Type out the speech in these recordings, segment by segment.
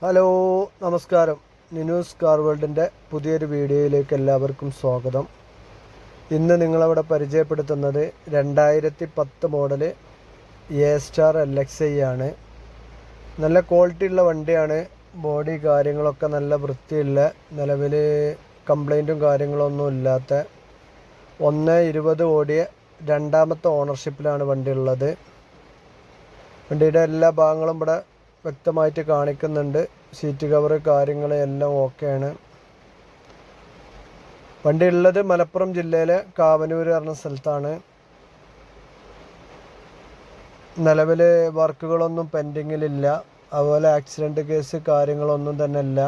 Hello നമസ്കാരം. നിനൂസ് car വേൾഡിൻ്റെ പുതിയൊരു വീഡിയോയിലേക്ക് എല്ലാവർക്കും സ്വാഗതം. ഇന്ന് നിങ്ങളവിടെ പരിചയപ്പെടുത്തുന്നത് 2010 മോഡൽ A-Star LXi ആണ്. നല്ല ക്വാളിറ്റി ഉള്ള വണ്ടിയാണ്. ബോഡി കാര്യങ്ങളൊക്കെ നല്ല വൃത്തിയുള്ള, നിലവിൽ കംപ്ലൈൻറ്റും കാര്യങ്ങളൊന്നും ഇല്ലാത്ത 1.20 ഓടിയ രണ്ടാമത്തെ ഓണർഷിപ്പിലാണ് വണ്ടി ഉള്ളത്. വണ്ടിയുടെ എല്ലാ ഭാഗങ്ങളും ഇവിടെ വ്യക്തമായിട്ട് കാണിക്കുന്നുണ്ട്. സീറ്റ് കവർ കാര്യങ്ങൾ എല്ലാം ഓക്കെയാണ്. വണ്ടി ഉള്ളത് മലപ്പുറം ജില്ലയിലെ കാവനൂർ പറഞ്ഞ സ്ഥലത്താണ്. നിലവിൽ വർക്കുകളൊന്നും പെൻഡിങ്ങിലില്ല. അതുപോലെ ആക്സിഡൻറ്റ് കേസ് കാര്യങ്ങളൊന്നും തന്നെ ഇല്ല.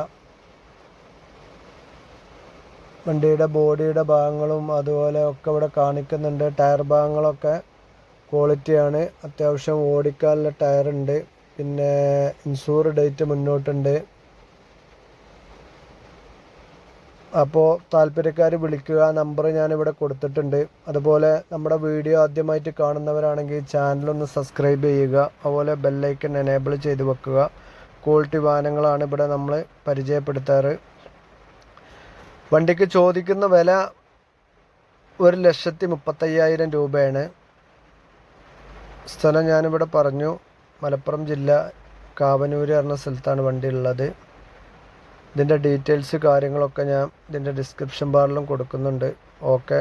വണ്ടിയുടെ ബോഡിയുടെ ഭാഗങ്ങളും അതുപോലെ ഒക്കെ ഇവിടെ കാണിക്കുന്നുണ്ട്. ടയർ ഭാഗങ്ങളൊക്കെ ക്വാളിറ്റിയാണ്. അത്യാവശ്യം ഓടിക്കാനുള്ള ടയറുണ്ട്. പിന്നെ ഇൻഷൂർ ഡേറ്റ് മുന്നോട്ടുണ്ട്. അപ്പോൾ താല്പര്യക്കാർ വിളിക്കുക. നമ്പർ ഞാനിവിടെ കൊടുത്തിട്ടുണ്ട്. അതുപോലെ നമ്മുടെ വീഡിയോ ആദ്യമായിട്ട് കാണുന്നവരാണെങ്കിൽ ചാനലൊന്ന് സബ്സ്ക്രൈബ് ചെയ്യുക. അതുപോലെ ബെല്ലൈക്കൺ എനേബിൾ ചെയ്ത് വെക്കുക. ക്വാളിറ്റി വാഹനങ്ങളാണ് ഇവിടെ നമ്മൾ പരിചയപ്പെടുത്താറ്. വണ്ടിക്ക് ചോദിക്കുന്ന വില 1,35,000 രൂപയാണ്. സ്ഥലം ഞാനിവിടെ പറഞ്ഞു. മലപ്പുറം ജില്ല കാവനൂർ പറഞ്ഞ സ്ഥലത്താണ് വണ്ടി ഉള്ളത്. ഇതിൻ്റെ ഡീറ്റെയിൽസ് കാര്യങ്ങളൊക്കെ ഞാൻ ഇതിൻ്റെ ഡിസ്ക്രിപ്ഷൻ ബാറിലും കൊടുക്കുന്നുണ്ട്. ഓക്കെ.